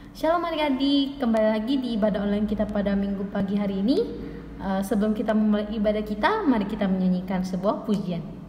Shalom adik-adik, kembali lagi di ibadah online kita pada minggu pagi hari ini. Sebelum kita memulai ibadah kita, mari kita menyanyikan sebuah pujian.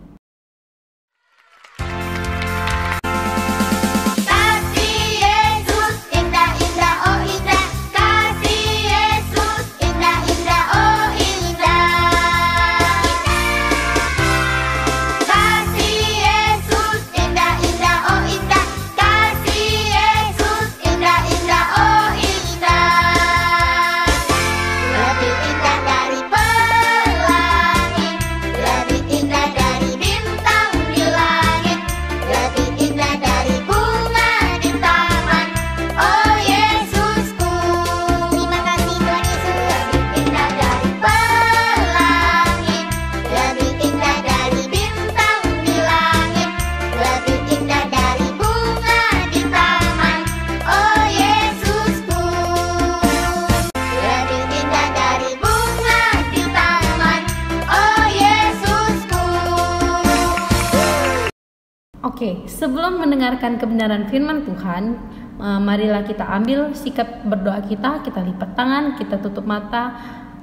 Oke, sebelum mendengarkan kebenaran firman Tuhan, marilah kita ambil sikap berdoa kita lipat tangan, kita tutup mata,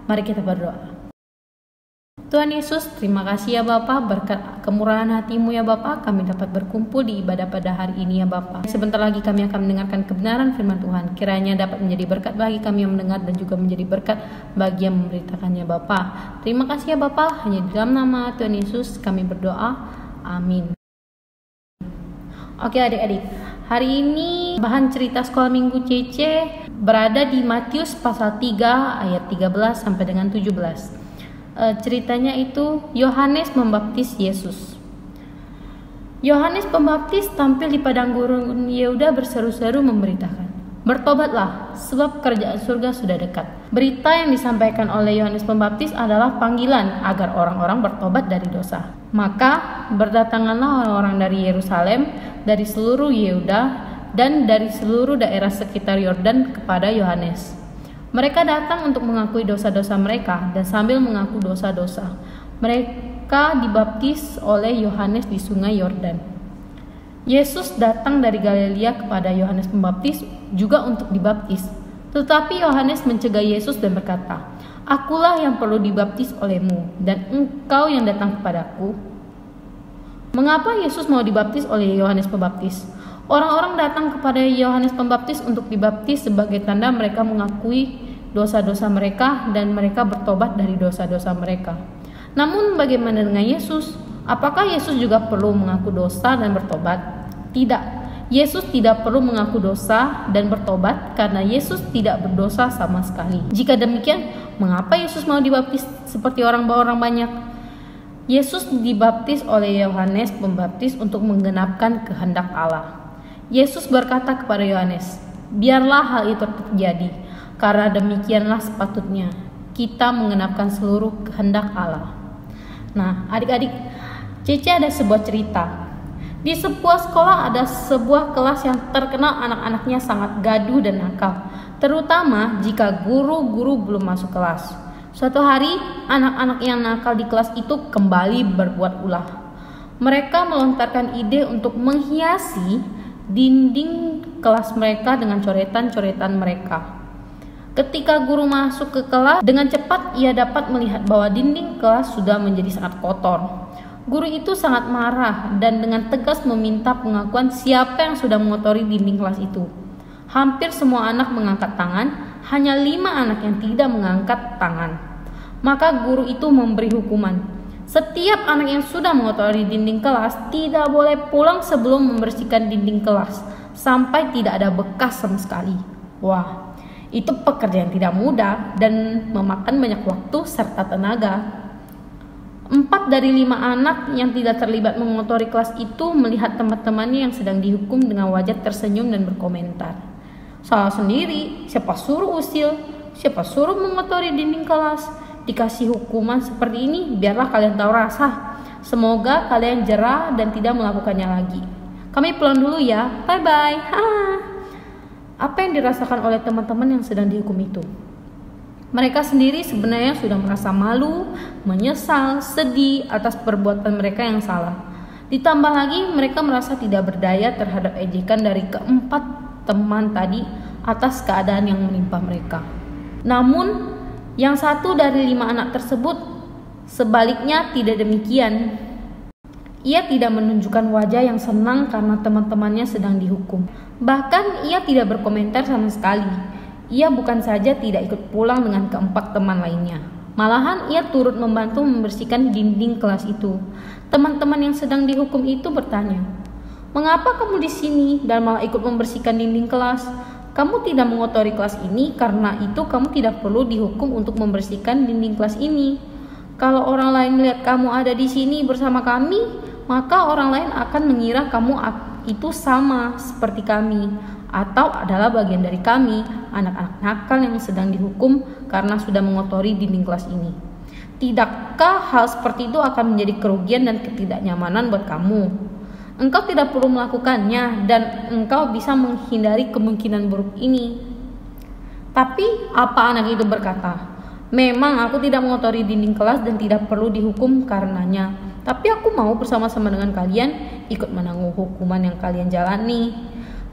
mari kita berdoa. Tuhan Yesus, terima kasih ya Bapa, berkat kemurahan hati-Mu ya Bapa, kami dapat berkumpul di ibadah pada hari ini ya Bapa. Sebentar lagi kami akan mendengarkan kebenaran firman Tuhan, kiranya dapat menjadi berkat bagi kami yang mendengar dan juga menjadi berkat bagi yang memberitakannya Bapa. Terima kasih ya Bapa, hanya di dalam nama Tuhan Yesus kami berdoa, amin. Oke adik-adik, hari ini bahan cerita sekolah minggu Cece berada di Matius pasal 3 ayat 13 sampai dengan 17. Ceritanya itu Yohanes membaptis Yesus. Yohanes Pembaptis tampil di padang gurun Yehuda berseru-seru memberitakan, "Bertobatlah, sebab kerajaan surga sudah dekat." Berita yang disampaikan oleh Yohanes Pembaptis adalah panggilan agar orang-orang bertobat dari dosa. Maka berdatanganlah orang-orang dari Yerusalem, dari seluruh Yehuda, dan dari seluruh daerah sekitar Yordan kepada Yohanes. Mereka datang untuk mengakui dosa-dosa mereka, dan sambil mengaku dosa-dosa, mereka dibaptis oleh Yohanes di sungai Yordan. Yesus datang dari Galilea kepada Yohanes Pembaptis juga untuk dibaptis. Tetapi Yohanes mencegah Yesus dan berkata, "Akulah yang perlu dibaptis olehmu, dan engkau yang datang kepadaku." Mengapa Yesus mau dibaptis oleh Yohanes Pembaptis? Orang-orang datang kepada Yohanes Pembaptis untuk dibaptis sebagai tanda mereka mengakui dosa-dosa mereka dan mereka bertobat dari dosa-dosa mereka. Namun bagaimana dengan Yesus? Apakah Yesus juga perlu mengaku dosa dan bertobat? Tidak. Yesus tidak perlu mengaku dosa dan bertobat karena Yesus tidak berdosa sama sekali. Jika demikian, mengapa Yesus mau dibaptis seperti orang-orang banyak? Yesus dibaptis oleh Yohanes Pembaptis untuk menggenapkan kehendak Allah. Yesus berkata kepada Yohanes, "Biarlah hal itu terjadi, karena demikianlah sepatutnya kita menggenapkan seluruh kehendak Allah." Nah, adik-adik, Cece ada sebuah cerita. Di sebuah sekolah ada sebuah kelas yang terkenal anak-anaknya sangat gaduh dan nakal, terutama jika guru-guru belum masuk kelas. Suatu hari, anak-anak yang nakal di kelas itu kembali berbuat ulah. Mereka melontarkan ide untuk menghiasi dinding kelas mereka dengan coretan-coretan mereka. Ketika guru masuk ke kelas, dengan cepat ia dapat melihat bahwa dinding kelas sudah menjadi sangat kotor. Guru itu sangat marah dan dengan tegas meminta pengakuan siapa yang sudah mengotori dinding kelas itu. Hampir semua anak mengangkat tangan, hanya 5 anak yang tidak mengangkat tangan. Maka guru itu memberi hukuman. Setiap anak yang sudah mengotori dinding kelas tidak boleh pulang sebelum membersihkan dinding kelas sampai tidak ada bekas sama sekali. Wah, itu pekerjaan tidak mudah dan memakan banyak waktu serta tenaga. 4 dari 5 anak yang tidak terlibat mengotori kelas itu melihat teman-temannya yang sedang dihukum dengan wajah tersenyum dan berkomentar, "Salah sendiri, siapa suruh usil? Siapa suruh mengotori dinding kelas? Dikasih hukuman seperti ini, biarlah kalian tahu rasa. Semoga kalian jera dan tidak melakukannya lagi. Kami pulang dulu ya, bye-bye." Apa yang dirasakan oleh teman-teman yang sedang dihukum itu? Mereka sendiri sebenarnya sudah merasa malu, menyesal, sedih atas perbuatan mereka yang salah. Ditambah lagi mereka merasa tidak berdaya terhadap ejekan dari keempat teman tadi atas keadaan yang menimpa mereka. Namun, yang 1 dari 5 anak tersebut sebaliknya tidak demikian. Ia tidak menunjukkan wajah yang senang karena teman-temannya sedang dihukum. Bahkan ia tidak berkomentar sama sekali. Ia bukan saja tidak ikut pulang dengan keempat teman lainnya. Malahan ia turut membantu membersihkan dinding kelas itu. Teman-teman yang sedang dihukum itu bertanya, "Mengapa kamu di sini dan malah ikut membersihkan dinding kelas? Kamu tidak mengotori kelas ini, karena itu kamu tidak perlu dihukum untuk membersihkan dinding kelas ini. Kalau orang lain melihat kamu ada di sini bersama kami, maka orang lain akan mengira kamu itu sama seperti kami, atau adalah bagian dari kami, anak-anak nakal yang sedang dihukum karena sudah mengotori dinding kelas ini. Tidakkah hal seperti itu akan menjadi kerugian dan ketidaknyamanan buat kamu? Engkau tidak perlu melakukannya dan engkau bisa menghindari kemungkinan buruk ini." Tapi apa anak itu berkata, "Memang aku tidak mengotori dinding kelas dan tidak perlu dihukum karenanya. Tapi aku mau bersama-sama dengan kalian ikut menanggung hukuman yang kalian jalani.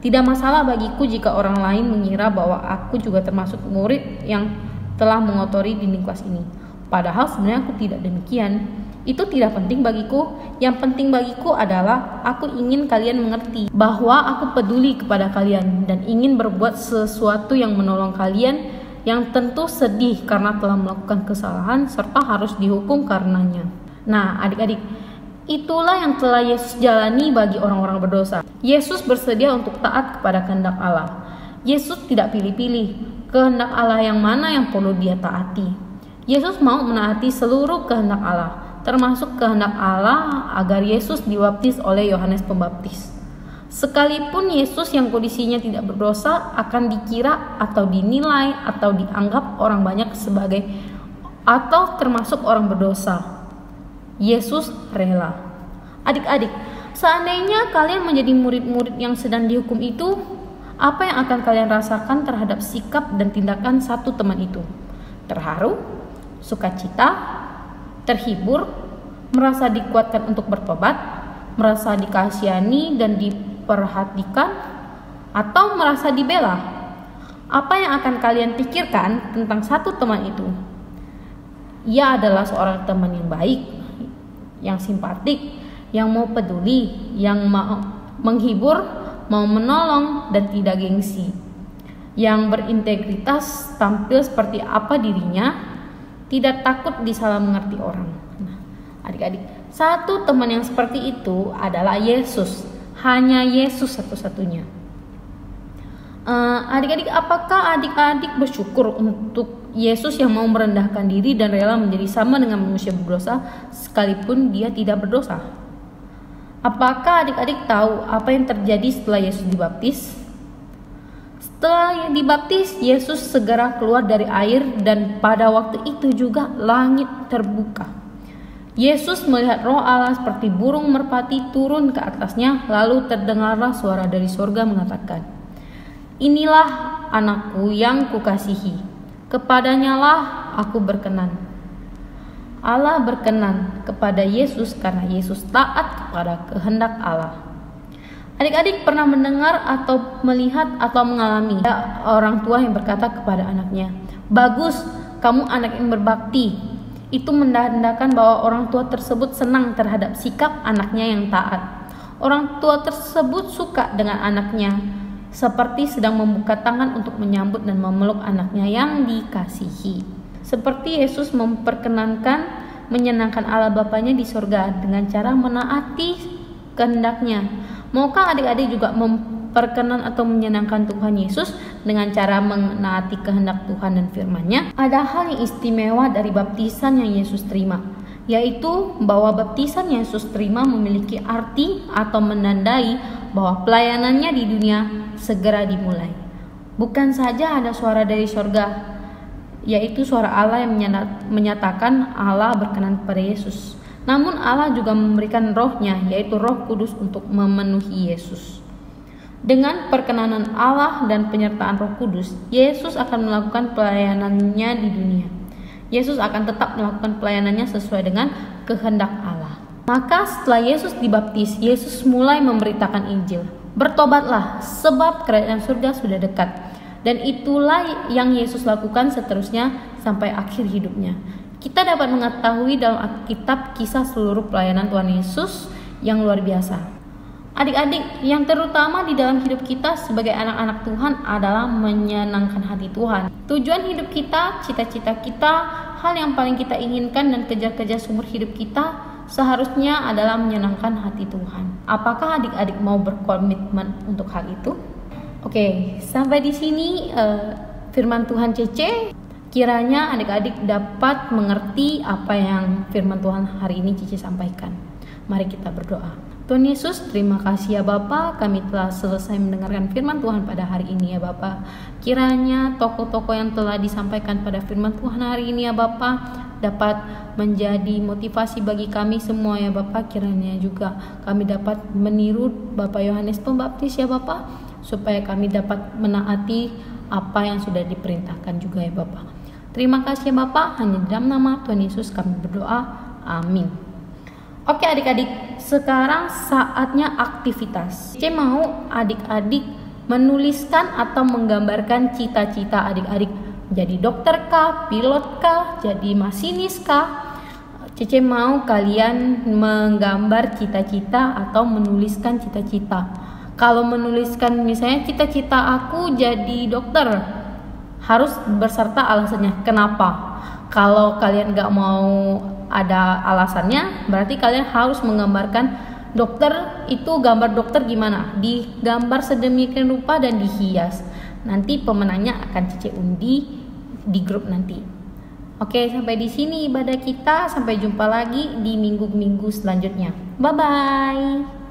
Tidak masalah bagiku jika orang lain mengira bahwa aku juga termasuk murid yang telah mengotori dinding kelas ini. Padahal sebenarnya aku tidak demikian. Itu tidak penting bagiku. Yang penting bagiku adalah aku ingin kalian mengerti bahwa aku peduli kepada kalian dan ingin berbuat sesuatu yang menolong kalian yang tentu sedih karena telah melakukan kesalahan serta harus dihukum karenanya." Nah, adik-adik, itulah yang telah Yesus jalani bagi orang-orang berdosa. Yesus bersedia untuk taat kepada kehendak Allah. Yesus tidak pilih-pilih kehendak Allah yang mana yang perlu dia taati. Yesus mau menaati seluruh kehendak Allah, termasuk kehendak Allah agar Yesus dibaptis oleh Yohanes Pembaptis. Sekalipun Yesus yang kondisinya tidak berdosa akan dikira atau dinilai atau dianggap orang banyak sebagai atau termasuk orang berdosa, Yesus rela. Adik-adik, seandainya kalian menjadi murid-murid yang sedang dihukum itu, apa yang akan kalian rasakan terhadap sikap dan tindakan satu teman itu? Terharu, sukacita, terhibur, merasa dikuatkan untuk bertobat, merasa dikasihani dan diperhatikan, atau merasa dibela? Apa yang akan kalian pikirkan tentang satu teman itu? Ia adalah seorang teman yang baik, yang simpatik, yang mau peduli, yang mau menghibur, mau menolong, dan tidak gengsi, yang berintegritas, tampil seperti apa dirinya, tidak takut disalah mengerti orang. Nah, adik-adik, satu teman yang seperti itu adalah Yesus. Hanya Yesus satu-satunya. Adik-adik, apakah adik-adik bersyukur untuk Yesus yang mau merendahkan diri dan rela menjadi sama dengan manusia berdosa sekalipun dia tidak berdosa? Apakah adik-adik tahu apa yang terjadi setelah Yesus dibaptis? Setelah dibaptis, Yesus segera keluar dari air dan pada waktu itu juga langit terbuka. Yesus melihat Roh Allah seperti burung merpati turun ke atasnya, lalu terdengarlah suara dari surga mengatakan, "Inilah anakku yang kukasihi, kepadanyalah aku berkenan." Allah berkenan kepada Yesus karena Yesus taat kepada kehendak Allah. Adik-adik pernah mendengar atau melihat atau mengalami orang tua yang berkata kepada anaknya, "Bagus, kamu anak yang berbakti." Itu menandakan bahwa orang tua tersebut senang terhadap sikap anaknya yang taat. Orang tua tersebut suka dengan anaknya, seperti sedang membuka tangan untuk menyambut dan memeluk anaknya yang dikasihi. Seperti Yesus memperkenankan menyenangkan Allah Bapanya di surga dengan cara menaati kehendaknya. Maukah adik-adik juga memperkenan atau menyenangkan Tuhan Yesus dengan cara menaati kehendak Tuhan dan firman-Nya? Ada hal yang istimewa dari baptisan yang Yesus terima, yaitu bahwa baptisan yang Yesus terima memiliki arti atau menandai bahwa pelayanannya di dunia segera dimulai. Bukan saja ada suara dari surga, yaitu suara Allah yang menyatakan Allah berkenan kepada Yesus, namun Allah juga memberikan Roh-Nya, yaitu Roh Kudus untuk memenuhi Yesus. Dengan perkenanan Allah dan penyertaan Roh Kudus, Yesus akan melakukan pelayanannya di dunia. Yesus akan tetap melakukan pelayanannya sesuai dengan kehendak Allah. Maka setelah Yesus dibaptis, Yesus mulai memberitakan Injil. "Bertobatlah, sebab kerajaan surga sudah dekat." Dan itulah yang Yesus lakukan seterusnya sampai akhir hidupnya. Kita dapat mengetahui dalam Alkitab kisah seluruh pelayanan Tuhan Yesus yang luar biasa. Adik-adik, yang terutama di dalam hidup kita sebagai anak-anak Tuhan adalah menyenangkan hati Tuhan. Tujuan hidup kita, cita-cita kita, hal yang paling kita inginkan dan kejar-kejar seumur hidup kita seharusnya adalah menyenangkan hati Tuhan. Apakah adik-adik mau berkomitmen untuk hal itu? Oke, sampai di sini firman Tuhan Cece. Kiranya adik-adik dapat mengerti apa yang firman Tuhan hari ini Cece sampaikan. Mari kita berdoa. Tuhan Yesus, terima kasih ya Bapa, kami telah selesai mendengarkan firman Tuhan pada hari ini ya Bapa. Kiranya tokoh-tokoh yang telah disampaikan pada firman Tuhan hari ini ya Bapa dapat menjadi motivasi bagi kami semua ya Bapa. Kiranya juga kami dapat meniru Bapak Yohanes Pembaptis ya Bapa, supaya kami dapat menaati apa yang sudah diperintahkan juga ya Bapa. Terima kasih ya Bapa, hanya dalam nama Tuhan Yesus kami berdoa, amin. Oke adik-adik, sekarang saatnya aktivitas. Saya mau adik-adik menuliskan atau menggambarkan cita-cita adik-adik. Jadi dokter kah, pilot kah, jadi masinis kah? Cece mau kalian menggambar cita-cita atau menuliskan cita-cita. Kalau menuliskan misalnya cita-cita aku jadi dokter, harus berserta alasannya kenapa. Kalau kalian gak mau ada alasannya, berarti kalian harus menggambarkan dokter itu, gambar dokter gimana, digambar sedemikian rupa dan dihias. Nanti pemenangnya akan Cece undi di grup nanti. Oke, sampai di sini ibadah kita. Sampai jumpa lagi di minggu-minggu selanjutnya. Bye bye.